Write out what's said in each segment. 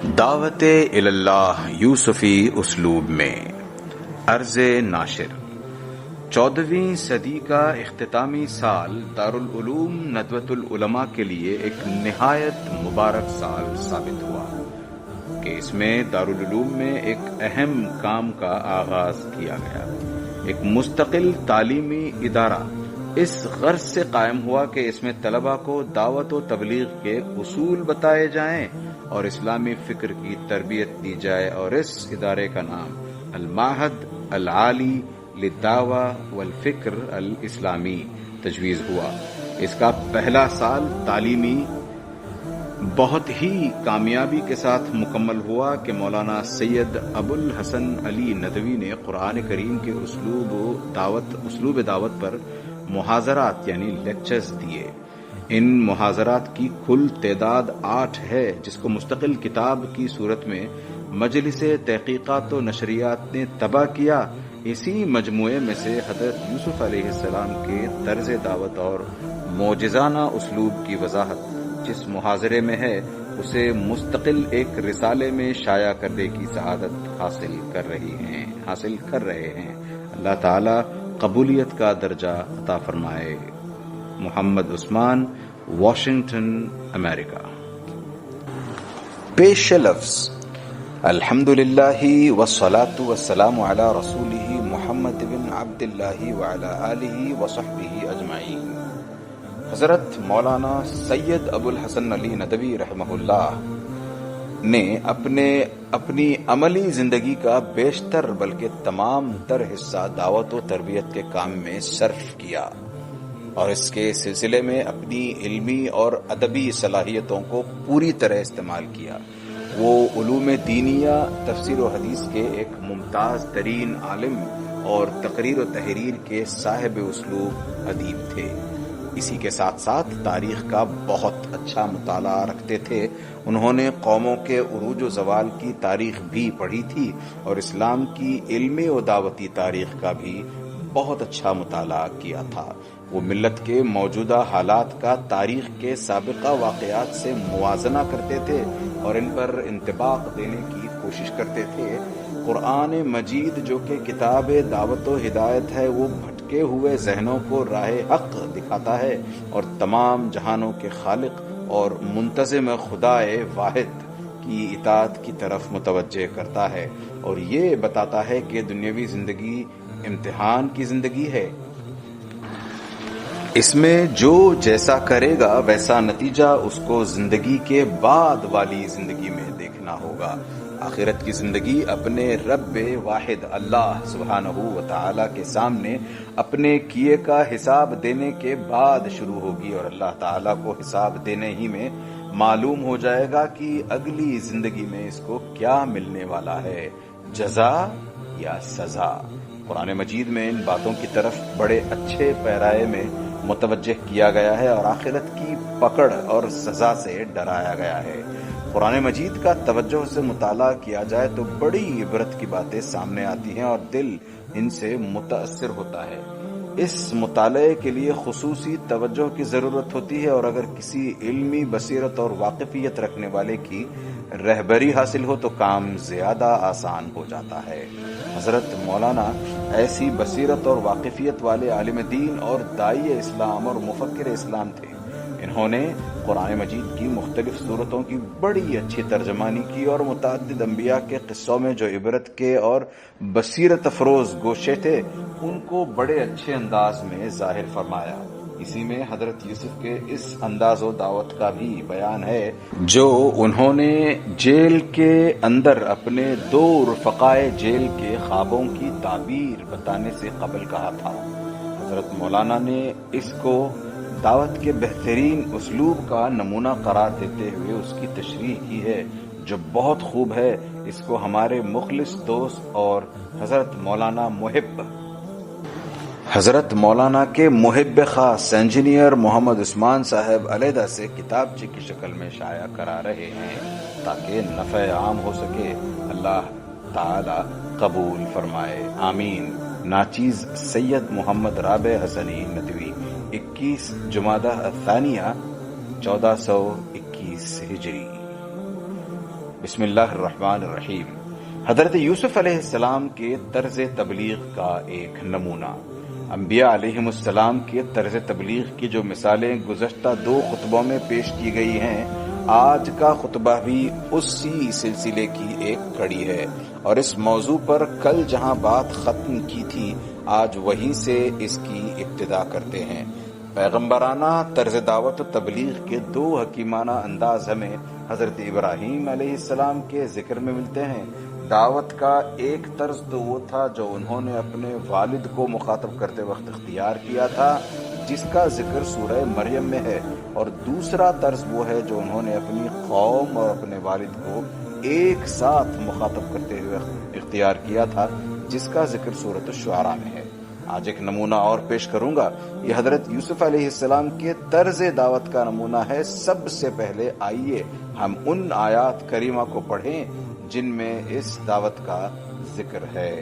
دعوت اللہ یوسفی اسلوب میں عرض ناشر 14ویں صدی کا اختتامی سال دارالعلوم ندوۃ العلماء کے لیے ایک نہایت مبارک سال ثابت ہوا کہ اس میں دارالعلوم میں ایک اہم کام کا آغاز کیا گیا۔ ایک مستقل تعلیمی ادارہ اس غرض سے قائم ہوا کہ اس میں طلباء کو دعوت و تبلیغ کے اصول بتائے جائیں اور اسلامی فکر کی تربیت دی جائے، اور اس ادارے کا نام المعہد العالی للدعوہ والفکر الاسلامی تجویز ہوا۔ اس کا پہلا سال تعلیمی بہت ہی کامیابی کے ساتھ مکمل ہوا کہ مولانا سید ابو الحسن علی ندوی نے قرآن کریم کے اسلوب دعوت پر محاضرات یعنی لیکچرز دیے۔ ان محاضرات کی کل تعداد 8 ہے، جس کو مستقل کتاب کی صورت میں مجلس تحقیقات و نشریات نے طبع کیا۔ اسی مجموعے میں سے حضرت یوسف علیہ السلام کے طرز دعوت اور معجزانہ اسلوب کی وضاحت جس محاضرے میں ہے، اسے مستقل ایک رسالے میں شائع کرنے کی سعادت حاصل کر رہے ہیں۔ اللہ تعالی قبولیت کا درجہ عطا فرمائے۔ محمد عثمان، واشنگٹن، امریکہ۔ پیش لفظ الحمدللہ والصلاة والسلام علی رسولہ محمد بن عبد اللہ وعلی آلہ وصحبہ اجمعین۔ حضرت مولانا سید ابو الحسن علی ندوی رحمہ اللہ نے اپنی عملی زندگی کا بیشتر بلکہ تمام تر حصہ دعوت و تربیت کے کام میں صرف کیا، اور اس کے سلسلے میں اپنی علمی اور ادبی صلاحیتوں کو پوری طرح استعمال کیا۔ وہ علوم دینیہ، تفسیر و حدیث کے ایک ممتاز ترین عالم اور تقریر و تحریر کے صاحب اسلوب ادیب تھے۔ اسی کے ساتھ ساتھ تاریخ کا بہت اچھا مطالعہ رکھتے تھے۔ انہوں نے قوموں کے عروج و زوال کی تاریخ بھی پڑھی تھی اور اسلام کی علمی و دعوتی تاریخ کا بھی بہت اچھا مطالعہ کیا تھا۔ وہ ملت کے موجودہ حالات کا تاریخ کے سابقہ واقعات سے موازنہ کرتے تھے اور ان پر انطباق دینے کی کوشش کرتے تھے۔ قرآن مجید جو کہ کتاب دعوت و ہدایت ہے، وہ بھٹکے ہوئے ذہنوں کو راہ حق دکھاتا ہے اور تمام جہانوں کے خالق اور منتظم خدائے واحد کی اطاعت کی طرف متوجہ کرتا ہے، اور یہ بتاتا ہے کہ دنیاوی زندگی امتحان کی زندگی ہے۔ اس میں جو جیسا کرے گا ویسا نتیجہ اس کو زندگی کے بعد والی زندگی میں دیکھنا ہوگا۔ آخرت کی زندگی اپنے رب واحد اللہ سبحانہ و تعالی کے سامنے اپنے کیے کا حساب دینے کے بعد شروع ہوگی، اور اللہ تعالی کو حساب دینے ہی میں معلوم ہو جائے گا کہ اگلی زندگی میں اس کو کیا ملنے والا ہے، جزا یا سزا۔ قرآن مجید میں ان باتوں کی طرف بڑے اچھے پیرائے میں متوجہ کیا گیا ہے اور آخرت کی پکڑ اور سزا سے ڈرایا گیا ہے۔ قرآن مجید کا توجہ سے مطالعہ کیا جائے تو بڑی عبرت کی باتیں سامنے آتی ہیں اور دل ان سے متاثر ہوتا ہے۔ اس مطالعے کے لیے خصوصی توجہ کی ضرورت ہوتی ہے، اور اگر کسی علمی بصیرت اور واقفیت رکھنے والے کی رہبری حاصل ہو تو کام زیادہ آسان ہو جاتا ہے۔ حضرت مولانا ایسی بصیرت اور واقفیت والے عالم دین اور داعی اسلام اور مفکر اسلام تھے۔ انہوں نے قرآن مجید کی مختلف صورتوں کی بڑی اچھی ترجمانی کی اور متعدد انبیاء کے قصوں میں جو عبرت کے اور بصیرت افروز گوشے تھے ان کو بڑے اچھے انداز میں ظاہر فرمایا۔ اسی میں حضرت یوسف کے اس انداز و دعوت کا بھی بیان ہے جو انہوں نے جیل کے اندر اپنے 2 رفقائے جیل کے خوابوں کی تعبیر بتانے سے قبل کہا تھا۔ حضرت مولانا نے اس کو دعوت کے بہترین اسلوب کا نمونہ قرار دیتے ہوئے اس کی تشریح کی ہے جو بہت خوب ہے۔ اس کو ہمارے مخلص دوست اور حضرت مولانا کے محب خاص انجینئر محمد عثمان صاحب علیحدہ سے کتابچے کی شکل میں شائع کرا رہے ہیں تاکہ نفع عام ہو سکے۔ اللہ تعالی قبول فرمائے، آمین۔ ناچیز سید محمد رابع حسنی ندوی، 21 جمادہ الثانیہ 1421 ہجری۔ بسم اللہ الرحمن الرحیم۔ حضرت یوسف علیہ السلام کے طرز تبلیغ کا ایک نمونہ۔ انبیاء علیہم السلام کے طرز تبلیغ کی جو مثالیں گزشتہ 2 خطبوں میں پیش کی گئی ہیں، آج کا خطبہ بھی اسی سلسلے کی ایک کڑی ہے، اور اس موضوع پر کل جہاں بات ختم کی تھی آج وہیں سے اس کی ابتدا کرتے ہیں۔ پیغمبرانہ طرز دعوت و تبلیغ کے 2 حکیمانہ انداز ہمیں حضرت ابراہیم علیہ السلام کے ذکر میں ملتے ہیں۔ دعوت کا ایک طرز تو وہ تھا جو انہوں نے اپنے والد کو مخاطب کرتے وقت اختیار کیا تھا، جس کا ذکر سورہ مریم میں ہے، اور دوسرا طرز وہ ہے جو انہوں نے اپنی قوم اور اپنے والد کو ایک ساتھ مخاطب کرتے ہوئے اختیار کیا تھا، جس کا ذکر سورۃ الشعراء میں ہے۔ آج ایک نمونہ اور پیش کروں گا، یہ حضرت یوسف علیہ السلام کے طرز دعوت کا نمونہ ہے۔ سب سے پہلے آئیے ہم ان آیات کریمہ کو پڑھیں جن میں اس دعوت کا ذکر ہے۔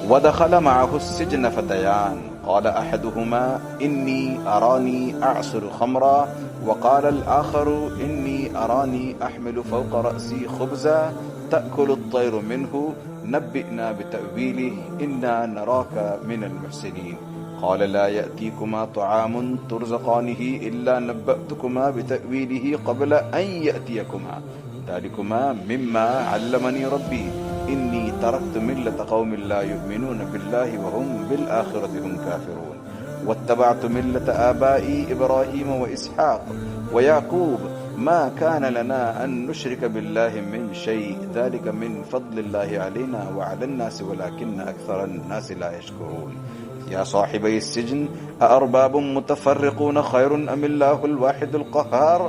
وَدَخَلَ مَعَهُ السِّجْنَ فَتَيَانِ قَالَ أَحَدُهُمَا إِنِّي أَرَانِي أَعْصِرُ خَمْرًا وَقَالَ الْآخَرُ إِنِّي أَرَانِي أَحْمِلُ فَوْقَ رَأْسِي خُبْزًا تَأْكُلُ الطَّيْرُ مِنْهُ نَبِّئْنَا بِتَأْوِيلِهِ إِنَّا نَرَاكَ مِنَ الْمُحْسِنِينَ قَالَ لَا يَأْتِيكُمَا طَعَامٌ تُرْزَقَانِهِ إِلَّا نَبَّأْتُكُمَا بِتَأْوِيلِهِ قَبْلَ أَنْ يَأْتِيَكُمَا ذَلِكُمَا مِمَّا عَلَّمَنِي رَبِّي إِنِّي تَرَكْتُ مِلَّةَ قَوْمٍ لَا يُؤْمِنُونَ بِاللَّهِ وَهُمْ بِالْآخِرَةِ هُمْ كَافِرُونَ وَاتَّبَعْتُ مِلَّةَ آبَائِي إِبْرَاهِيمَ وَإِسْحَاقَ وَيَعْقُوبَ مَا كَانَ لَنَا أَن نُّشْرِكَ بِاللَّهِ مِن شَيْءٍ ذَلِكَ مِن فَضْلِ اللَّهِ عَلَيْنَا وَعَلَى النَّاسِ وَلَكِنَّ أَكْثَرَ النَّاسِ لَا يَشْكُرُونَ يَا صَاحِبَيِ السِّجْنِ أَأَرْبَابٌ مُتَفَرِّقُونَ خَيْرٌ أَمِ اللَّهُ الْوَاحِدُ الْقَهَّارُ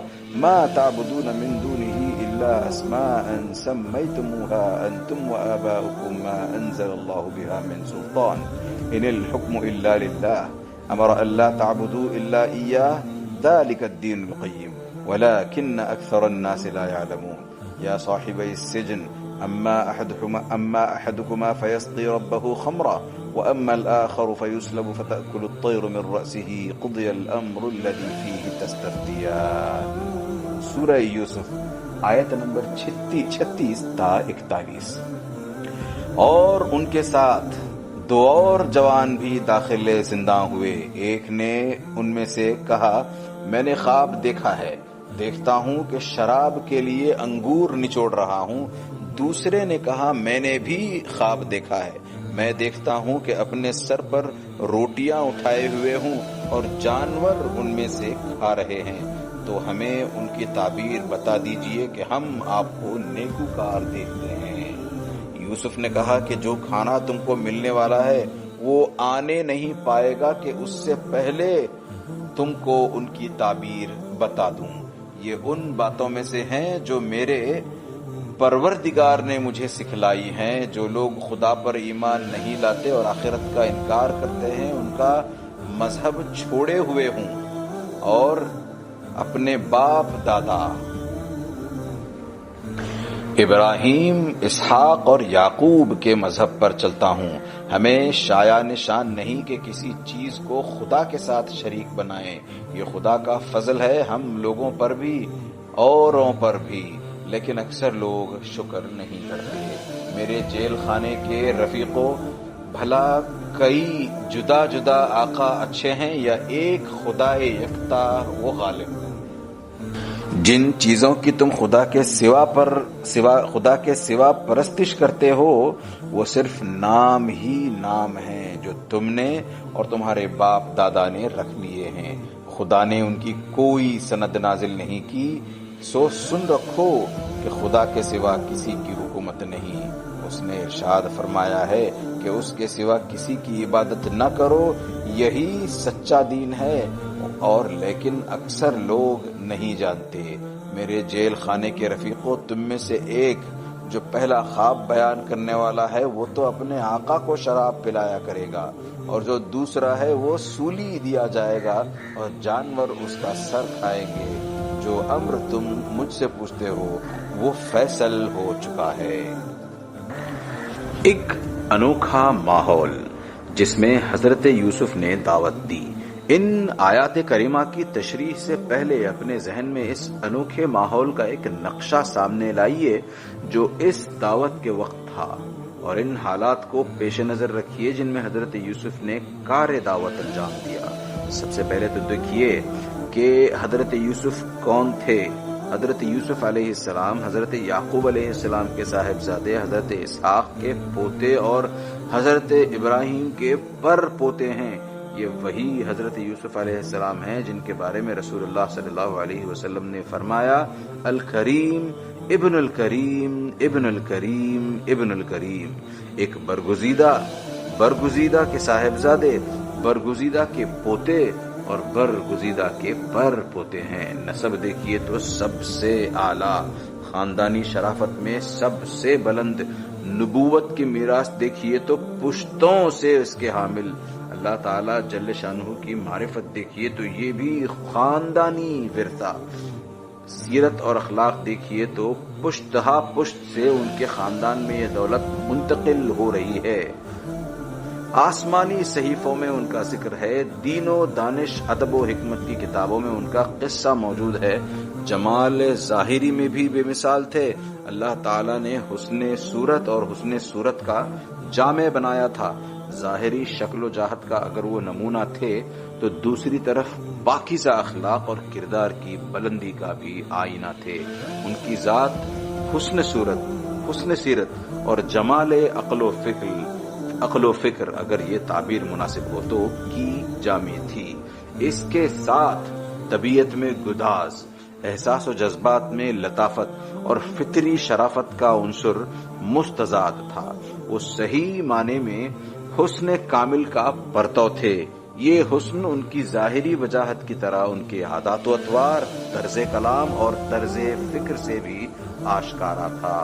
مَا تَعْبُدُونَ مِن دُونِهِ إِلَّا أَسْمَاءً سَمَّيْتُمُوهَا أَنْتُمْ وَآبَاؤُكُم مَّا أَنزَلَ اللَّهُ بِهَا مِن سُلْطَانٍ إِنِ الْحُكْمُ إِلَّا لِلَّهِ أَمَرَ أَلَّا تَعْبُدُوا إِلَّا إِيَّاهُ ذَلِكَ الدِّينُ الْقَيِّمُ وَلَكِنَّ أَكْثَرَ النَّاسِ لَا يَعْلَمُونَ يَا صَاحِبَيِ السِّجْنِ أَمَّا أَحَدُكُمَا فَيَسْقِي رَبَّهُ خَمْرًا وَأَمَّا الْآخَرُ فَيُسْلَبُ فَتَأْكُلُ الطَّيْرُ مِن رَّأْسِهِ قُضِيَ الْأَمْرُ الَّذِي فِيهِ تَسْتَفْتِيَانِ۔ سورہ یوسف آیت نمبر 36 تا 41۔ اور ان کے ساتھ 2 اور جوان بھی داخل زنداں ہوئے۔ ایک نے ان میں سے کہا، میں نے خواب دیکھا ہے، دیکھتا ہوں کہ شراب کے لیے انگور نچوڑ رہا ہوں۔ دوسرے نے کہا، میں نے بھی خواب دیکھا ہے، میں دیکھتا ہوں کہ اپنے سر پر روٹیاں اٹھائے ہوئے ہوں اور جانور ان میں سے کھا رہے ہیں، تو ہمیں ان کی تعبیر بتا دیجئے کہ ہم آپ کو نیکوکار دیکھتے ہیں۔ یوسف نے کہا کہ جو کھانا تم کو ملنے والا ہے وہ آنے نہیں پائے گا کہ اس سے پہلے تم کو ان کی تعبیر بتا دوں۔ یہ ان باتوں میں سے ہیں جو میرے پروردگار نے مجھے سکھلائی ہیں۔ جو لوگ خدا پر ایمان نہیں لاتے اور آخرت کا انکار کرتے ہیں، ان کا مذہب چھوڑے ہوئے ہوں اور اپنے باپ دادا ابراہیم، اسحاق اور یعقوب کے مذہب پر چلتا ہوں۔ ہمیں شایع نشان نہیں کہ کسی چیز کو خدا کے ساتھ شریک بنائیں، یہ خدا کا فضل ہے ہم لوگوں پر بھی اوروں پر بھی، لیکن اکثر لوگ شکر نہیں کرتے۔ میرے جیل خانے کے رفیقوں، بھلا کئی جدا جدا آقا اچھے ہیں یا ایک خدا یکتا وہ غالب؟ جن چیزوں کی تم خدا کے سوا پرستش کرتے ہو وہ صرف نام ہی نام ہیں جو تم نے اور تمہارے باپ دادا نے رکھ لیے ہیں۔ خدا نے ان کی کوئی سند نازل نہیں کی، سو سن رکھو کہ خدا کے سوا کسی کی حکومت نہیں۔ اس نے ارشاد فرمایا ہے کہ اس کے سوا کسی کی عبادت نہ کرو، یہی سچا دین ہے، اور لیکن اکثر لوگ نہیں جانتے۔ میرے جیل خانے کے رفیقوں، تم میں سے ایک جو پہلا خواب بیان کرنے والا ہے وہ تو اپنے آقا کو شراب پلایا کرے گا، اور جو دوسرا ہے وہ سولی دیا جائے گا اور جانور اس کا سر کھائیں گے۔ جو امر تم مجھ سے پوچھتے ہو وہ فیصل ہو چکا ہے۔ ایک انوکھا ماحول جس میں حضرت یوسف نے دعوت دی، ان آیات کریمہ کی تشریح سے پہلے اپنے ذہن میں اس انوکھے ماحول کا ایک نقشہ سامنے لائیے جو اس دعوت کے وقت تھا، اور ان حالات کو پیش نظر رکھیے جن میں حضرت یوسف نے کار دعوت انجام دیا۔ سب سے پہلے تو دیکھیے کہ حضرت یوسف کون تھے۔ حضرت یوسف علیہ السلام حضرت یعقوب علیہ السلام کے صاحبزادے، حضرت اسحاق کے پوتے اور حضرت ابراہیم کے پر پوتے ہیں۔ یہ وہی حضرت یوسف علیہ السلام ہیں جن کے بارے میں رسول اللہ صلی اللہ علیہ وسلم نے فرمایا، الکریم ابن الکریم ابن الکریم ابن الکریم، ایک برگزیدہ کے صاحبزادے، برگزیدہ کے پوتے اور برگزیدہ کے پر پوتے ہیں۔ نسب دیکھیے تو سب سے اعلیٰ، خاندانی شرافت میں سب سے بلند، نبوت کی میراث دیکھیے تو پشتوں سے اس کے حامل، اللہ تعالیٰ جل شانہ کی معرفت دیکھیے تو یہ بھی خاندانی ورثہ، سیرت اور اخلاق دیکھیے تو پشتہا پشت سے ان کے خاندان میں یہ دولت منتقل ہو رہی ہے۔ آسمانی صحیفوں میں ان کا ذکر ہے، دین و دانش، ادب و حکمت کی کتابوں میں ان کا قصہ موجود ہے۔ جمال ظاہری میں بھی بے مثال تھے، اللہ تعالیٰ نے حسن صورت اور حسن صورت کا جامع بنایا تھا۔ ظاہری شکل و جاہت کا اگر وہ نمونہ تھے تو دوسری طرف پاکیزہ اخلاق اور کردار کی بلندی کا بھی آئینہ تھے۔ ان کی ذات حسن صورت، حسن سیرت اور جمال عقل و فکر اگر یہ تعبیر مناسب ہو تو کی جامع تھی۔ اس کے ساتھ طبیعت میں گداز، احساس و جذبات میں لطافت اور فطری شرافت کا عنصر مستضاد تھا۔ وہ صحیح معنی میں حسن کامل کا پرتو تھے۔ یہ حسن ان کی ظاہری وجاہت کی طرح ان کے عادات و اطوار، طرز کلام اور طرز فکر سے بھی آشکارا تھا۔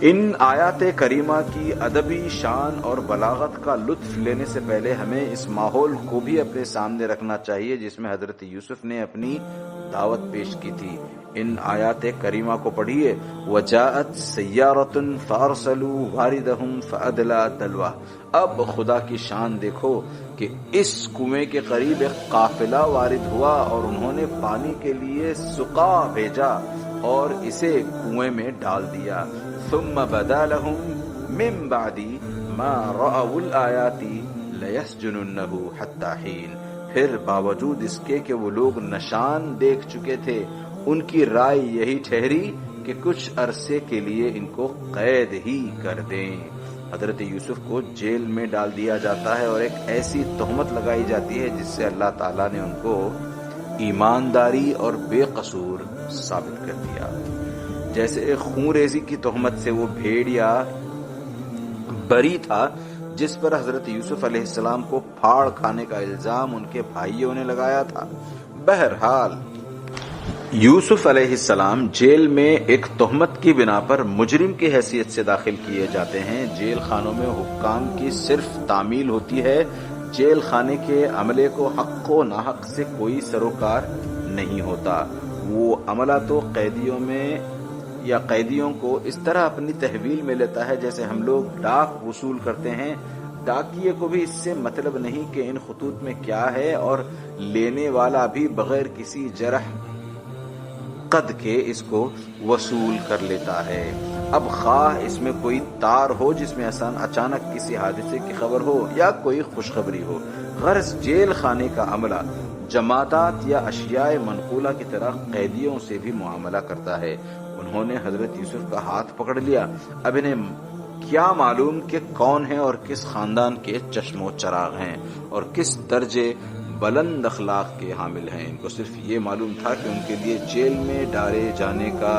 ان آیات کریمہ کی ادبی شان اور بلاغت کا لطف لینے سے پہلے ہمیں اس ماحول کو بھی اپنے سامنے رکھنا چاہیے جس میں حضرت یوسف نے اپنی دعوت پیش کی تھی۔ ان آیات کریمہ کو پڑھیے، وجاءت سیارۃ فارسلوا واردہم فادلی دلوہ۔ اب خدا کی شان دیکھو کہ اس کنویں کے قریب ایک قافلہ وارد ہوا اور انہوں نے پانی کے لیے سقا بھیجا اور اسے کنویں میں ڈال دیا۔ ثم بدا لهم من بعد ما رأوا الآیات لیسجننہ حتی حین۔ پھر باوجود اس کے کہ وہ لوگ نشان دیکھ چکے تھے، ان کی رائے یہی ٹھہری کہ کچھ عرصے کے لیے ان کو قید ہی کر دیں۔ حضرت یوسف کو جیل میں ڈال دیا جاتا ہے اور ایک ایسی تہمت لگائی جاتی ہے جس سے اللہ تعالیٰ نے ان کو ایمانداری اور بے قصور ثابت کر دیا۔ جیسے خون ریزی کی تہمت سے وہ بھیڑیا بری تھا جس پر حضرت یوسف علیہ السلام کو پھاڑ کھانے کا الزام ان کے بھائیوں نے لگایا تھا۔ بہرحال یوسف علیہ السلام جیل میں ایک تہمت کی بنا پر مجرم کی حیثیت سے داخل کیے جاتے ہیں۔ جیل خانوں میں حکام کی صرف تعمیل ہوتی ہے، جیل خانے کے عملے کو حق و ناحق سے کوئی سروکار نہیں ہوتا۔ وہ عملہ تو قیدیوں میں یا قیدیوں کو اس طرح اپنی تحویل میں لیتا ہے جیسے ہم لوگ ڈاک وصول کرتے ہیں۔ ڈاکیے کو بھی اس سے مطلب نہیں کہ ان خطوط میں کیا ہے، اور لینے والا بھی بغیر کسی جرح قد کے اس کو وصول کر لیتا ہے۔ اب خواہ اس میں کوئی تار ہو جس میں اچانک کسی حادثے کی خبر ہو یا کوئی خوشخبری ہو، غرض جیل خانے کا عملہ جمادات یا اشیاء منقولہ کی طرح قیدیوں سے بھی معاملہ کرتا ہے۔ انہوں نے حضرت یوسف کا ہاتھ پکڑ لیا۔ اب انہیں کیا معلوم کہ کون ہیں اور کس خاندان کے چشم و چراغ ہیں اور کس درجے بلند اخلاق کے حامل ہیں۔ ان کو صرف یہ معلوم تھا کہ ان کے لیے جیل میں ڈالے جانے کا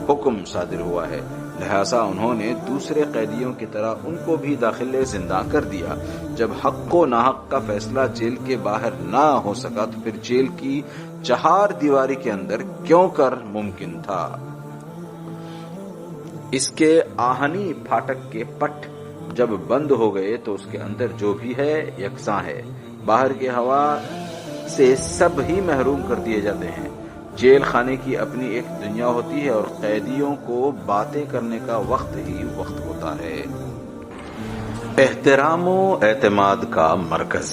حکم صادر ہوا ہے، لہٰذا انہوں نے دوسرے قیدیوں کی طرح ان کو بھی داخل زندہ کر دیا۔ جب حق و ناحق کا فیصلہ جیل کے باہر نہ ہو سکا تو پھر جیل کی چہار دیواری کے اندر کیوں کر ممکن تھا؟ اس کے آہنی پھاٹک کے پٹ جب بند ہو گئے تو اس کے اندر جو بھی ہے یکساں ہے، باہر کی ہوا سے سب ہی محروم کر دیے جاتے ہیں۔ جیل خانے کی اپنی ایک دنیا ہوتی ہے اور قیدیوں کو باتیں کرنے کا وقت ہی وقت ہوتا ہے۔ احترام و اعتماد کا مرکز۔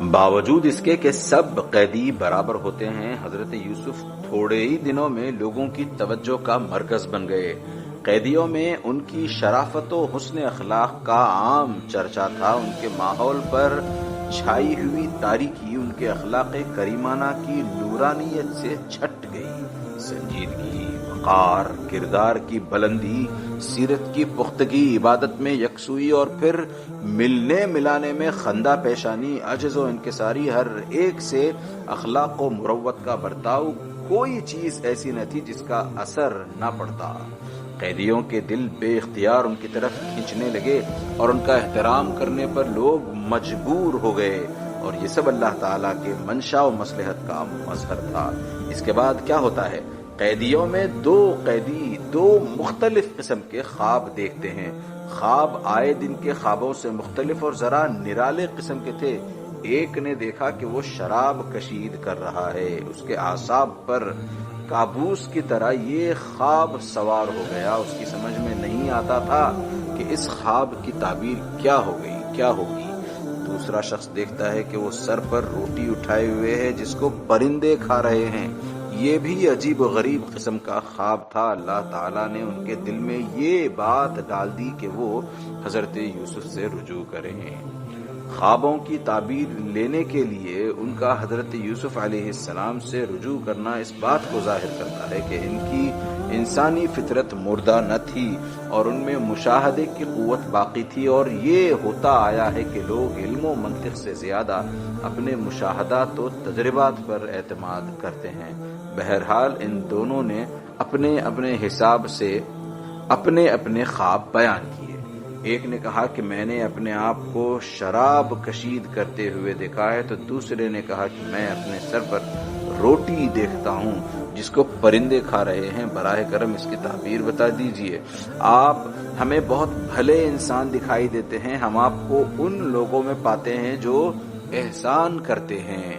باوجود اس کے کہ سب قیدی برابر ہوتے ہیں، حضرت یوسف تھوڑے ہی دنوں میں لوگوں کی توجہ کا مرکز بن گئے۔ قیدیوں میں ان کی شرافت و حسن اخلاق کا عام چرچا تھا۔ ان کے ماحول پر چھائی ہوئی تاریکی ان کے اخلاق کریمانہ کی نورانیت سے چھٹ گئی۔ سنجیدگی، وقار، کردار کی بلندی، سیرت کی پختگی، عبادت میں یکسوئی اور پھر ملنے ملانے میں خندہ پیشانی، عجز و انکساری، ہر ایک سے اخلاق و مروت کا برتاؤ، کوئی چیز ایسی نہ تھی جس کا اثر نہ پڑتا۔ قیدیوں کے دل بے اختیار ان کی طرف کھینچنے لگے اور ان کا احترام کرنے پر لوگ مجبور ہو گئے، اور یہ سب اللہ تعالیٰ کے منشا و مصلحت کا مظہر تھا۔ اس کے بعد کیا ہوتا ہے؟ قیدیوں میں دو قیدی دو مختلف قسم کے خواب دیکھتے ہیں۔ خواب آئے دن کے خوابوں سے مختلف اور ذرا نرالے قسم کے تھے۔ ایک نے دیکھا کہ وہ شراب کشید کر رہا ہے، اس کے اعصاب پر کابوس کی طرح یہ خواب سوار ہو گیا۔ اس کی سمجھ میں نہیں آتا تھا کہ اس خواب کی تعبیر کیا ہوگی۔ دوسرا شخص دیکھتا ہے کہ وہ سر پر روٹی اٹھائے ہوئے ہے جس کو پرندے کھا رہے ہیں۔ یہ بھی عجیب و غریب قسم کا خواب تھا۔ اللہ تعالیٰ نے ان کے دل میں یہ بات ڈال دی کہ وہ حضرت یوسف سے رجوع کریں۔ خوابوں کی تعبیر لینے کے لیے ان کا حضرت یوسف علیہ السلام سے رجوع کرنا اس بات کو ظاہر کرتا ہے کہ ان کی انسانی فطرت مردہ نہ تھی اور ان میں مشاہدے کی قوت باقی تھی، اور یہ ہوتا آیا ہے کہ لوگ علم و منطق سے زیادہ اپنے مشاہدات و تجربات پر اعتماد کرتے ہیں۔ بہرحال ان دونوں نے اپنے اپنے حساب سے اپنے اپنے خواب بیان کیے۔ ایک نے کہا کہ میں نے اپنے آپ کو شراب کشید کرتے ہوئے دیکھا ہے، تو دوسرے نے کہا کہ میں اپنے سر پر روٹی دیکھتا ہوں جس کو پرندے کھا رہے ہیں۔ براہ کرم اس کی تعبیر بتا دیجئے۔ آپ ہمیں بہت بھلے انسان دکھائی دیتے ہیں، ہم آپ کو ان لوگوں میں پاتے ہیں جو احسان کرتے ہیں۔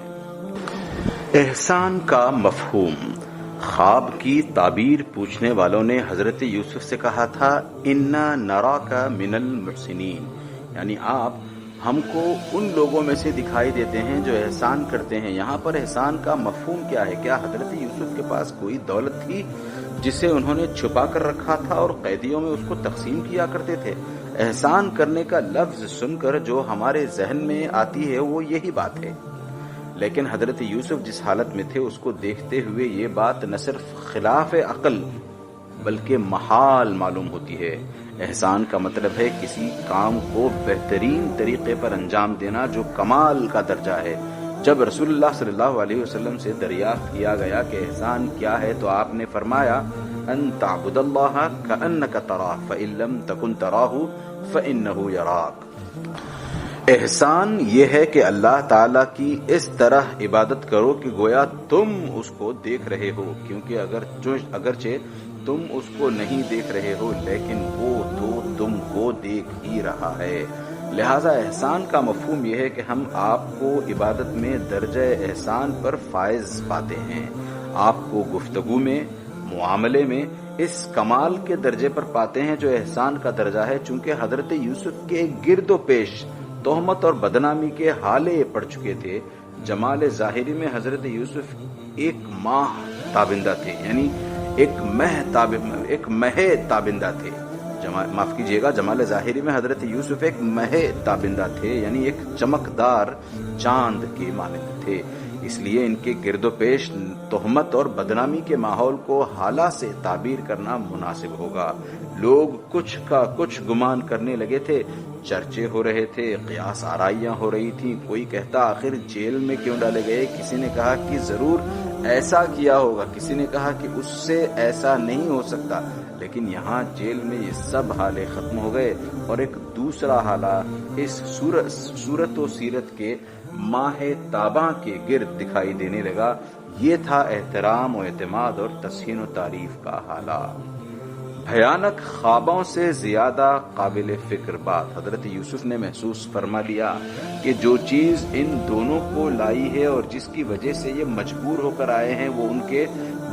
احسان کا مفہوم۔ خواب کی تعبیر پوچھنے والوں نے حضرت یوسف سے کہا تھا اِنَّا نَرَاكَ مِنَ الْمُحْسِنِينَ، یعنی آپ ہم کو ان لوگوں میں سے دکھائی دیتے ہیں جو احسان کرتے ہیں۔ یہاں پر احسان کا مفہوم کیا ہے؟ کیا حضرت یوسف کے پاس کوئی دولت تھی جسے انہوں نے چھپا کر رکھا تھا اور قیدیوں میں اس کو تقسیم کیا کرتے تھے؟ احسان کرنے کا لفظ سن کر جو ہمارے ذہن میں آتی ہے وہ یہی بات ہے، لیکن حضرت یوسف جس حالت میں تھے اس کو دیکھتے ہوئے یہ بات نہ صرف خلاف عقل بلکہ محال معلوم ہوتی ہے۔ احسان کا مطلب ہے کسی کام کو بہترین طریقے پر انجام دینا جو کمال کا درجہ ہے۔ جب رسول اللہ صلی اللہ علیہ وسلم سے دریافت کیا گیا کہ احسان کیا ہے تو آپ نے فرمایا ان تعبد اللہ کأنک تراہ فإن لم تکن تراہ فإنہ یراک۔ احسان یہ ہے کہ اللہ تعالیٰ کی اس طرح عبادت کرو کہ گویا تم اس کو دیکھ رہے ہو، کیونکہ اگرچہ تم اس کو نہیں دیکھ رہے ہو لیکن وہ تو تم کو دیکھ ہی رہا ہے۔ لہذا احسان کا مفہوم یہ ہے کہ ہم آپ کو عبادت میں درجہ احسان پر فائز پاتے ہیں، آپ کو گفتگو میں، معاملے میں اس کمال کے درجے پر پاتے ہیں جو احسان کا درجہ ہے۔ چونکہ حضرت یوسف کے گرد و پیش تہمت اور بدنامی کے حالے پڑ چکے تھے، جمال ظاہری میں حضرت یوسف ایک ماہ تابندہ تھے، یعنی ایک مہ تابندہ تھے۔ معاف کیجیے گا، جمال ظاہری میں حضرت یوسف ایک مہ تابندہ تھے، یعنی ایک چمکدار چاند کے مانند تھے۔ اس لیے ان کے گرد و پیش تہمت اور بدنامی کے ماحول کو حالہ سے تعبیر کرنا مناسب ہوگا۔ لوگ کچھ کا کچھ گمان کرنے لگے تھے، چرچے ہو رہے تھے، قیاس آرائیاں ہو رہی تھیں۔ کوئی کہتا آخر جیل میں کیوں ڈالے گئے، کسی نے کہا کہ ضرور ایسا کیا ہوگا، کسی نے کہا کہ اس سے ایسا نہیں ہو سکتا۔ لیکن یہاں جیل میں یہ سب حالے ختم ہو گئے اور ایک دوسرا حالہ اس صورت و سیرت کے ماہ تاباں کے گرد دکھائی دینے لگا۔ یہ تھا احترام و اعتماد اور تسہین و تعریف کا حالہ۔ بھیانک خوابوں سے زیادہ قابل فکر بات حضرت یوسف نے محسوس فرما لیا کہ جو چیز ان دونوں کو لائی ہے اور جس کی وجہ سے یہ مجبور ہو کر آئے ہیں وہ ان کے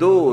2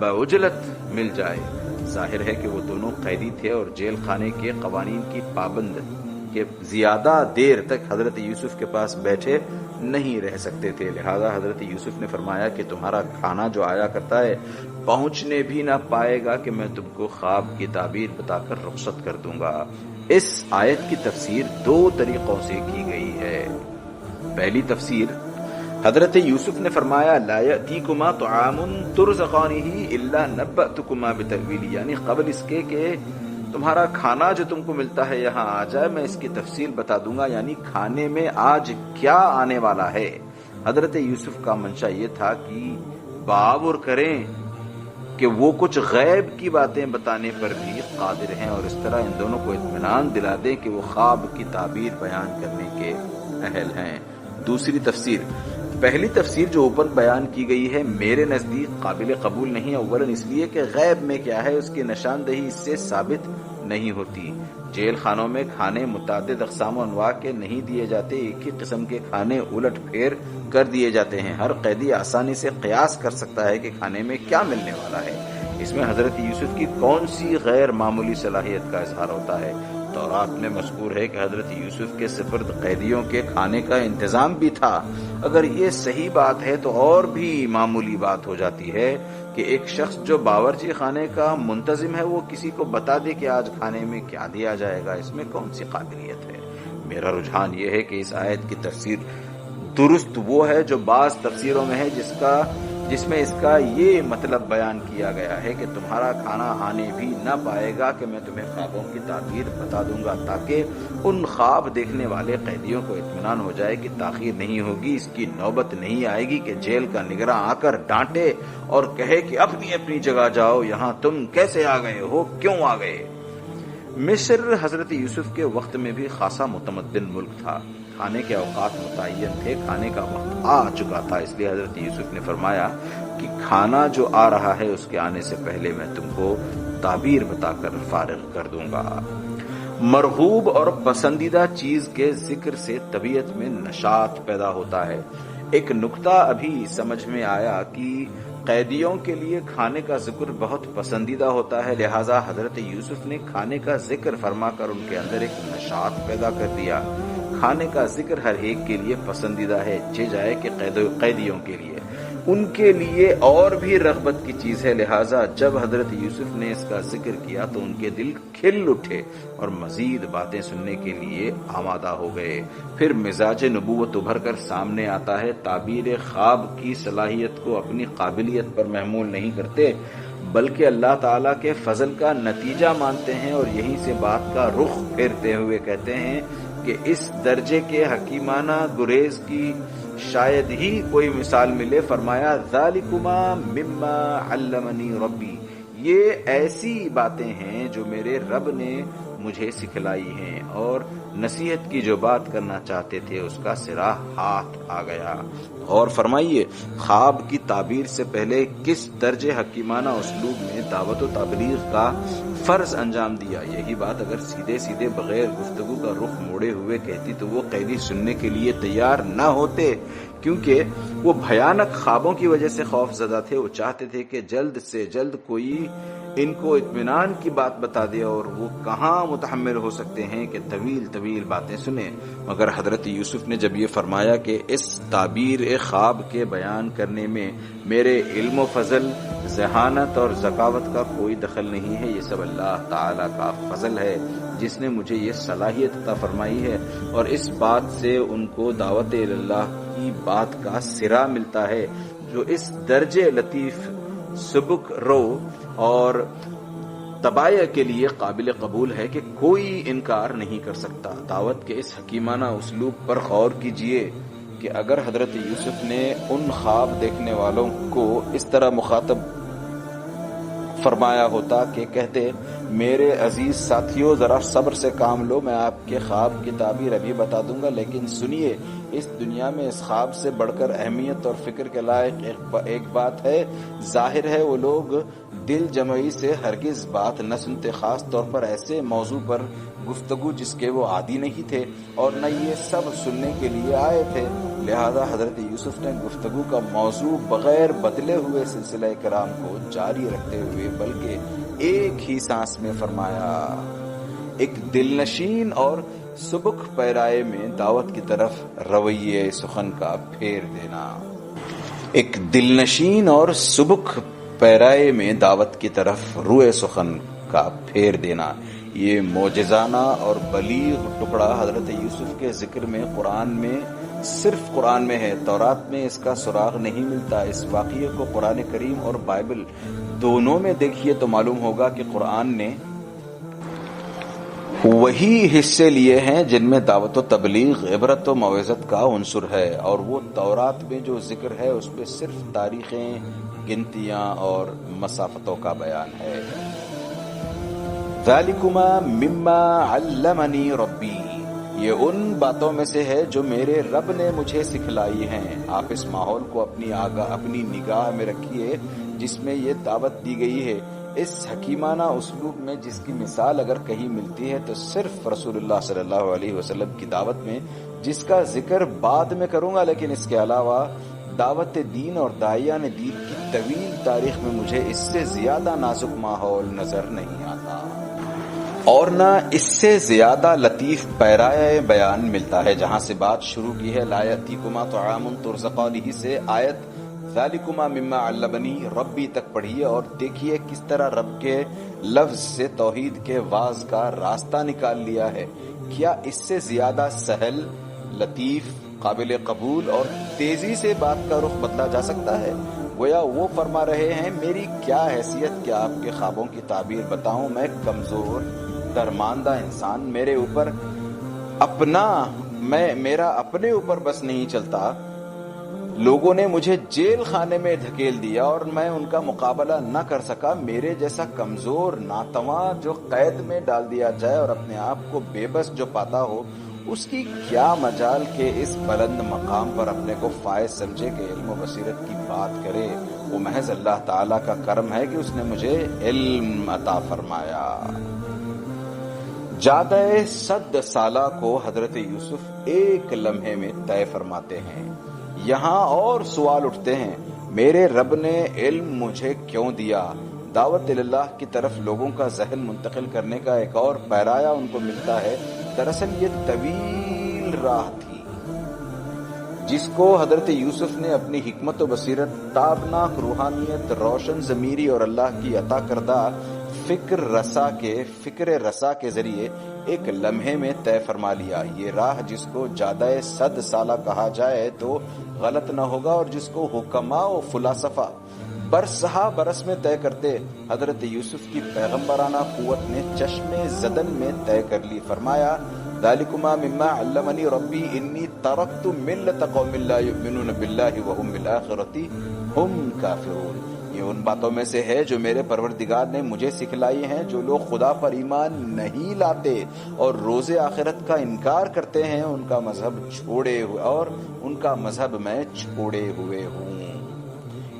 بعجلت مل جائے۔ ظاہر ہے کہ وہ دونوں قیدی تھے اور جیل خانے کے قوانین کی پابند کہ زیادہ دیر تک حضرت یوسف کے پاس بیٹھے نہیں رہ سکتے تھے، لہذا حضرت یوسف نے فرمایا کہ تمہارا کھانا جو آیا کرتا ہے پہنچنے بھی نہ پائے گا کہ میں تم کو خواب کی تعبیر بتا کر رخصت کر دوں گا۔ اس آیت کی تفسیر دو طریقوں سے کی گئی ہے۔ پہلی تفسیر، حضرت یوسف نے فرمایا لا یأتیکما طعام ترزقانہ الا نبأتکما بتأویلہ، یعنی قبل اس کے کہ تمہارا کھانا جو تم کو ملتا ہے یہاں آ جائے میں اس کی تفصیل بتا دوں گا، یعنی کھانے میں آج کیا آنے والا ہے۔ حضرت یوسف کا منشا یہ تھا کہ باور کریں کہ وہ کچھ غیب کی باتیں بتانے پر بھی قادر ہیں، اور اس طرح ان دونوں کو اطمینان دلا دیں کہ وہ خواب کی تعبیر بیان کرنے کے اہل ہیں۔ دوسری تفسیر، پہلی تفسیر جو اوپر بیان کی گئی ہے میرے نزدیک قابل قبول نہیں، اولاً اس لیے کہ غیب میں کیا ہے اس کی نشاندہی اس سے ثابت نہیں ہوتی۔ جیل خانوں میں کھانے متعدد اقسام و انواع کے نہیں دیے جاتے، ایک ہی قسم کے کھانے الٹ پھیر کر دیے جاتے ہیں۔ ہر قیدی آسانی سے قیاس کر سکتا ہے کہ کھانے میں کیا ملنے والا ہے۔ اس میں حضرت یوسف کی کون سی غیر معمولی صلاحیت کا اظہار ہوتا ہے؟ تورات میں مذکور ہے کہ حضرت یوسف کے سپرد قیدیوں کے کھانے کا انتظام بھی تھا۔ اگر یہ صحیح بات ہے تو اور بھی معمولی بات ہو جاتی ہے کہ ایک شخص جو باورچی خانے کا منتظم ہے وہ کسی کو بتا دے کہ آج کھانے میں کیا دیا جائے گا، اس میں کون سی قابلیت ہے؟ میرا رجحان یہ ہے کہ اس آیت کی تفسیر درست وہ ہے جو بعض تفسیروں میں ہے جس میں اس کا یہ مطلب بیان کیا گیا ہے کہ تمہارا کھانا آنے بھی نہ پائے گا کہ میں تمہیں خوابوں کی تعبیر بتا دوں گا، تاکہ ان خواب دیکھنے والے قیدیوں کو اطمینان ہو جائے کہ تاخیر نہیں ہوگی، اس کی نوبت نہیں آئے گی کہ جیل کا نگراں آ کر ڈانٹے اور کہے کہ اپنی اپنی جگہ جاؤ، یہاں تم کیسے آ گئے ہو، کیوں آ گئے۔ مصر حضرت یوسف کے وقت میں بھی خاصا متمدن ملک تھا، کھانے کے اوقات متعین تھے، کھانے کا وقت آ چکا تھا، اس لیے حضرت یوسف نے فرمایا کہ کھانا جو آ رہا ہے اس کے آنے سے پہلے میں تم کو تعبیر بتا کر فارغ کر دوں گا۔ مرغوب اور پسندیدہ چیز کے ذکر سے طبیعت میں نشاط پیدا ہوتا ہے۔ ایک نکتہ ابھی سمجھ میں آیا کہ قیدیوں کے لیے کھانے کا ذکر بہت پسندیدہ ہوتا ہے، لہٰذا حضرت یوسف نے کھانے کا ذکر فرما کر ان کے اندر ایک نشاط پیدا کر دیا۔ کھانے کا ذکر ہر ایک کے لیے پسندیدہ ہے، جائے کہ قیدیوں کے لیے ان کے لیے اور بھی رغبت کی چیز ہے، لہٰذا جب حضرت یوسف نے اس کا ذکر کیا تو ان کے دل کھل اٹھے اور مزید باتیں سننے کے لیے آمادہ ہو گئے۔ پھر مزاج نبوت ابھر کر سامنے آتا ہے۔ تعبیر خواب کی صلاحیت کو اپنی قابلیت پر محمول نہیں کرتے بلکہ اللہ تعالیٰ کے فضل کا نتیجہ مانتے ہیں، اور یہیں سے بات کا رخ پھیرتے ہوئے کہتے ہیں کہ اس درجے کے حکیمانہ گریز کی شاید ہی کوئی مثال ملے۔ فرمایا ذالکما مما علمنی ربی، یہ ایسی باتیں ہیں جو میرے رب نے مجھے سکھلائی ہیں، اور نصیحت کی جو بات کرنا چاہتے تھے اس کا سرا ہاتھ آ گیا۔ اور فرمائیے خواب کی تعبیر سے پہلے کس درجے حکیمانہ اسلوب میں دعوت و تبلیغ کا فرض انجام دیا۔ یہی بات اگر سیدھے سیدھے بغیر گفتگو کا رخ موڑے ہوئے کہتی تو وہ قیدی سننے کے لیے تیار نہ ہوتے، کیونکہ وہ بھیانک خوابوں کی وجہ سے خوف زدہ تھے۔ وہ چاہتے تھے کہ جلد سے جلد کوئی ان کو اطمینان کی بات بتا دے، اور وہ کہاں متحمل ہو سکتے ہیں کہ طویل طویل باتیں سنیں۔ مگر حضرت یوسف نے جب یہ فرمایا کہ اس تعبیر خواب کے بیان کرنے میں میرے علم و فضل، ذہانت اور ذکاوت کا کوئی دخل نہیں ہے، یہ سب اللہ تعالی کا فضل ہے جس نے مجھے یہ صلاحیت عطا فرمائی ہے، اور اس بات سے ان کو دعوت اللہ کی بات کا سرا ملتا ہے جو اس درجے لطیف، سبک رو اور طباع کے لیے قابل قبول ہے کہ کوئی انکار نہیں کر سکتا۔ دعوت کے اس حکیمانہ اسلوب پر غور کیجئے کہ اگر حضرت یوسف نے ان خواب دیکھنے والوں کو اس طرح مخاطب فرمایا ہوتا کہ کہتے میرے عزیز ساتھیوں ذرا صبر سے کام لو، میں آپ کے خواب کی تعبیر ابھی بتا دوں گا، لیکن سنیے اس دنیا میں اس خواب سے بڑھ کر اہمیت اور فکر کے لائق ایک بات ہے۔ ظاہر ہے وہ لوگ دل جمعی سے ہرگز بات نہ سنتے، خاص طور پر ایسے موضوع پر گفتگو جس کے وہ عادی نہیں تھے اور نہ یہ سب سننے کے لیے آئے تھے۔ لہذا حضرت یوسف نے گفتگو کا موضوع بغیر بدلے ہوئے سلسلہ کرام کو جاری رکھتے ہوئے بلکہ ایک ہی سانس میں فرمایا، ایک دل نشین اور سبک پیرائے میں دعوت کی طرف رویے سخن کا پھیر دینا۔ ایک دل نشین اور سبک پیرائے میں دعوت کی طرف روئے سخن کا پھیر دینا، یہ معجزانہ اور بلیغ ٹکڑا حضرت یوسف کے ذکر میں صرف قرآن میں ہے، تورات میں اس کا سراغ نہیں ملتا۔ اس واقعے کو قرآن کریم اور بائبل دونوں میں دیکھیے تو معلوم ہوگا کہ قرآن نے وہی حصے لیے ہیں جن میں دعوت و تبلیغ، عبرت و موعظت کا عنصر ہے، اور وہ تورات میں جو ذکر ہے اس پہ صرف تاریخیں، گنتیاں اور مسافتوں کا بیان ہے۔ ذالکما مما علمنی ربی، یہ ان باتوں میں سے ہے جو میرے رب نے مجھے سکھلائی ہیں۔ آپ اس ماحول کو اپنی نگاہ میں رکھیے جس میں یہ دعوت دی گئی ہے۔ اس حکیمانہ اسلوب میں جس کی مثال اگر کہیں ملتی ہے تو صرف رسول اللہ صلی اللہ علیہ وسلم کی دعوت میں، جس کا ذکر بعد میں کروں گا، لیکن اس کے علاوہ دعوت دین اور داعیان دین کی طویل تاریخ میں مجھے اس سے زیادہ نازک ماحول نظر نہیں آتا اور نہ اس سے زیادہ لطیف پیرائے بیان ملتا ہے۔ جہاں سے بات شروع کی ہے لا یأتیکما طعام ترزقانہ سے آیت ذالکما مما علمنی ربی تک پڑھیے اور دیکھیے کس طرح رب کے لفظ سے توحید کے واز کا راستہ نکال لیا ہے۔ کیا اس سے زیادہ سہل، لطیف، قابل قبول اور تیزی سے بات کا رخ بدلا جا سکتا ہے؟ گویا وہ فرما رہے ہیں میری کیا حیثیت کہ آپ کے خوابوں کی تعبیر بتاؤں، میں کمزور درماندہ انسان، میرا اپنے اوپر بس نہیں چلتا، لوگوں نے مجھے جیل خانے میں دھکیل دیا اور میں ان کا مقابلہ نہ کر سکا۔ میرے جیسا کمزور ناتواں جو قید میں ڈال دیا جائے اور اپنے آپ کو بے بس جو پاتا ہو، اس کی کیا مجال کہ اس بلند مقام پر اپنے کو فائز سمجھے کہ علم و بصیرت کی بات کرے۔ وہ محض اللہ تعالیٰ کا کرم ہے کہ اس نے مجھے علم عطا فرمایا۔ جادہ 100 سالہ کو حضرت یوسف ایک لمحے میں طے فرماتے ہیں۔ یہاں اور سوال اٹھتے ہیں، میرے رب نے علم مجھے کیوں دیا؟ دعوت اللہ کی طرف لوگوں کا ذہن منتقل کرنے کا ایک اور پیرایہ ان کو ملتا ہے۔ دراصل یہ طویل راہ تھی جس کو حضرت یوسف نے اپنی حکمت و بصیرت، تابناک روحانیت، روشن ضمیری اور اللہ کی عطا کردہ فکر رسا کے ذریعے ایک لمحے میں طے فرما لیا۔ یہ راہ جس کو جادہ 100 سالہ کہا جائے تو غلط نہ ہوگا اور جس کو حکماء و فلاسفہ برس میں طے کرتے، حضرت یوسف کی پیغمبرانہ قوت نے چشم زدن میں طے کر لی۔ فرمایا ذالکما مما علمنی ربی انی ترکت ملت قوم لا یؤمنون باللہ وهم بالآخرۃ هم کافرون، یہ ان باتوں میں سے ہے جو میرے پروردگار نے مجھے سکھلائی ہیں۔ جو لوگ خدا پر ایمان نہیں لاتے اور روز آخرت کا انکار کرتے ہیں، ان کا مذہب میں چھوڑے ہوئے ہوں۔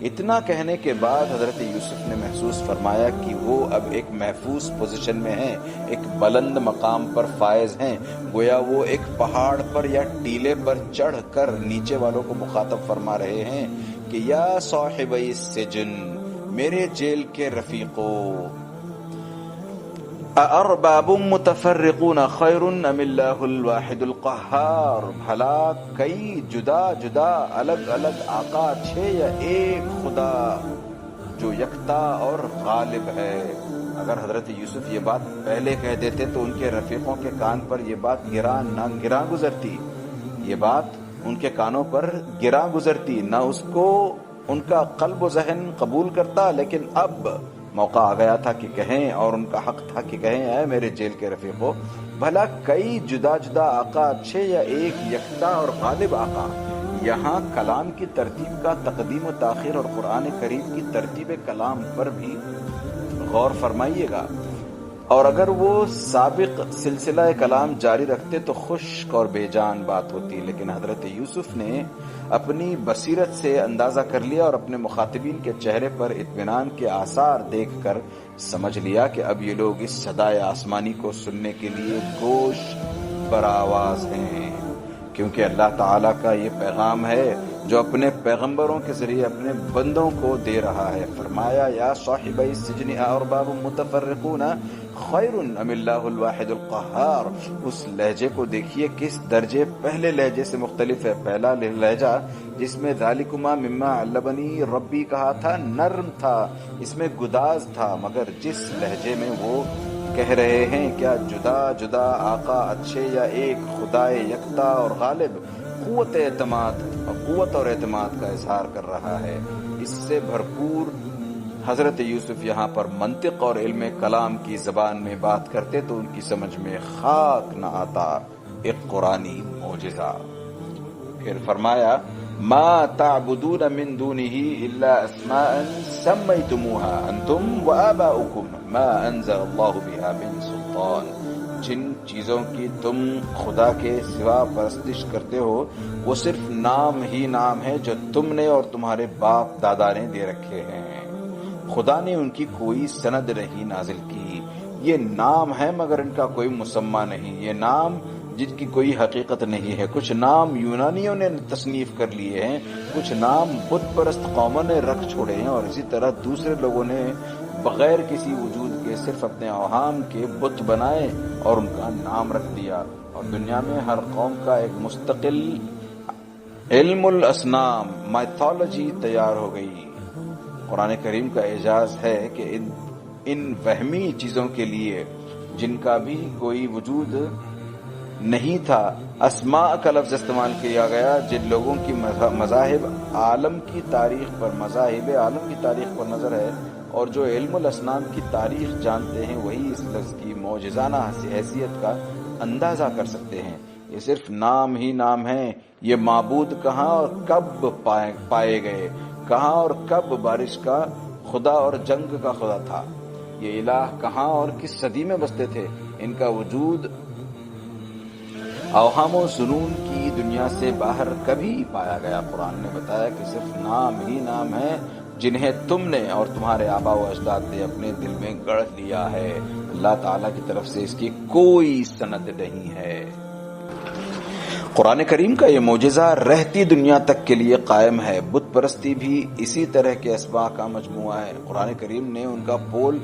اتنا کہنے کے بعد حضرت یوسف نے محسوس فرمایا کہ وہ اب ایک محفوظ پوزیشن میں ہیں، ایک بلند مقام پر فائز ہیں، گویا وہ ایک پہاڑ پر یا ٹیلے پر چڑھ کر نیچے والوں کو مخاطب فرما رہے ہیں کہ یا صاحبی السجن، میرے جیل کے رفیقو، ارباب متفرقون خیر ام اللہ الواحد القہار، بھلا کئی جدا جدا الگ الگ آقا اچھے یا ایک خدا جو یکتا اور غالب ہے؟ اگر حضرت یوسف یہ بات پہلے کہہ دیتے تو ان کے رفیقوں کے کان پر یہ بات گراں گزرتی، یہ بات ان کے کانوں پر گراں گزرتی، نہ اس کو ان کا قلب و ذہن قبول کرتا۔ لیکن اب موقع آ گیا تھا کہ کہیں، اور ان کا حق تھا کہ کہیں، اے میرے جیل کے رفیقو، بھلا کئی جدا جدا آقا اچھے یا ایک یکتا اور غالب آقا؟ یہاں کلام کی ترتیب کا تقدیم و تاخیر اور قرآن کریم کی ترتیب کلام پر بھی غور فرمائیے گا۔ اور اگر وہ سابق سلسلہ کلام جاری رکھتے تو خشک اور بے جان بات ہوتی، لیکن حضرت یوسف نے اپنی بصیرت سے اندازہ کر لیا اور اپنے مخاطبین کے چہرے پر اطمینان کے آثار دیکھ کر سمجھ لیا کہ اب یہ لوگ اس صدائے آسمانی کو سننے کے لیے گوش بر آواز ہیں، کیونکہ اللہ تعالیٰ کا یہ پیغام ہے جو اپنے پیغمبروں کے ذریعے اپنے بندوں کو دے رہا ہے۔ فرمایا یا صاحبی السجن ارباب متفرقون خیر ام اللہ الواحد القہار۔ اس لہجے کو دیکھیے کس درجے پہلے لہجے سے مختلف ہے۔ پہلا لہجہ جس میں ذالکما مما علمنی ربی کہا تھا نرم تھا، اس میں گداز تھا، مگر جس لہجے میں وہ کہہ رہے ہیں کیا جدا جدا آقا اچھے یا ایک خدائے یکتا اور غالب، قوت اور اعتماد کا اظہار کر رہا ہے۔ اس سے بھرپور حضرت یوسف یہاں پر منطق اور علم کلام کی زبان میں بات کرتے تو ان کی سمجھ میں خاک نہ آتا، ایک قرآنی معجزہ۔ پھر فرمایا ما تعبدون من دونه الا اسماء سميتموها انتم وآباؤكم ما انزل الله بها من سلطان۔ جن چیزوں کی تم خدا کے سوا پرستش کرتے ہو وہ صرف نام ہی نام ہے جو تم نے اور تمہارے باپ دادا نے دے رکھے ہیں، خدا نے ان کی کوئی سند نہیں نازل کی۔ یہ نام ہے مگر ان کا کوئی مسمى نہیں، یہ نام جن کی کوئی حقیقت نہیں ہے۔ کچھ نام یونانیوں نے تصنیف کر لیے ہیں، کچھ نام بت پرست قوموں نے رکھ چھوڑے ہیں، اور اسی طرح دوسرے لوگوں نے بغیر کسی وجود کے صرف اپنے اوہام کے بت بنائے اور ان کا نام رکھ دیا، اور دنیا میں ہر قوم کا ایک مستقل علم الاسنام مائتھولوجی تیار ہو گئی۔ قرآن کریم کا اعجاز ہے کہ ان وہمی چیزوں کے لیے جن کا بھی کوئی وجود نہیں تھا اسماء کا لفظ استعمال کیا گیا۔ جن لوگوں کی مذاہب عالم کی تاریخ پر نظر ہے اور جو علم الاسنام کی تاریخ جانتے ہیں وہی اس لفظ کی معجزانہ حیثیت کا اندازہ کر سکتے ہیں۔ یہ صرف نام ہی نام ہے، یہ معبود کہاں اور کب پائے گئے، کہاں اور کب بارش کا خدا اور جنگ کا خدا تھا، یہ الہ کہاں اور کس صدی میں بستے تھے، ان کا وجود اوہام و ظنون کی دنیا سے باہر کبھی پایا گیا۔ قرآن نے بتایا کہ صرف نام ہی نام ہے جنہیں تم نے اور تمہارے آباء و اجداد نے اپنے دل میں گڑھ لیا ہے، اللہ تعالیٰ کی طرف سے اس کی کوئی سند نہیں ہے۔ قرآن کریم کا یہ معجزہ رہتی دنیا تک کے لیے قائم ہے۔ بت پرستی بھی اسی طرح کے اسماء کا مجموعہ ہے۔ قرآن کریم نے ان کا پول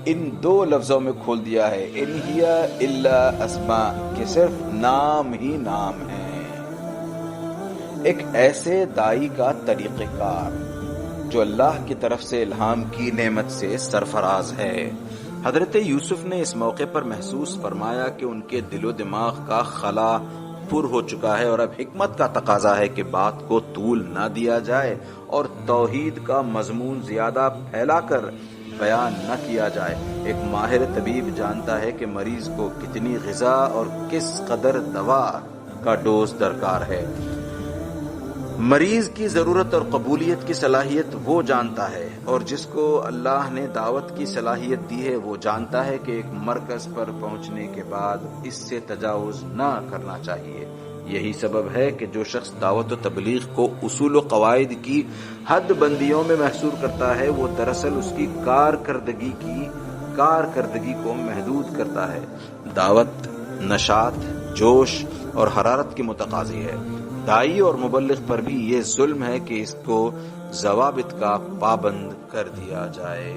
ان دو لفظوں میں کھول دیا ہے، ان ہی الا اسماء، کہ صرف نام ہی نام ہے۔ ایک ایسے دائی کا طریقہ کار جو اللہ کی طرف سے الہام کی نعمت سے سرفراز ہے۔ حضرت یوسف نے اس موقع پر محسوس فرمایا کہ ان کے دل و دماغ کا خلا پر ہو چکا ہے اور اب حکمت کا تقاضا ہے کہ بات کو طول نہ دیا جائے اور توحید کا مضمون زیادہ پھیلا کر بیان نہ کیا جائے۔ ایک ماہر طبیب جانتا ہے کہ مریض کو کتنی غذا اور کس قدر دوا کا ڈوز درکار ہے۔ مریض کی ضرورت اور قبولیت کی صلاحیت وہ جانتا ہے، اور جس کو اللہ نے دعوت کی صلاحیت دی ہے وہ جانتا ہے کہ ایک مرکز پر پہنچنے کے بعد اس سے تجاوز نہ کرنا چاہیے۔ یہی سبب ہے کہ جو شخص دعوت و تبلیغ کو اصول و قواعد کی حد بندیوں میں محصور کرتا ہے وہ دراصل اس کی کارکردگی کو محدود کرتا ہے۔ دعوت نشاط، جوش اور حرارت کی متقاضی ہے۔ دائی اور مبلغ پر بھی یہ ظلم ہے کہ اس کو ضوابط کا پابند کر دیا جائے۔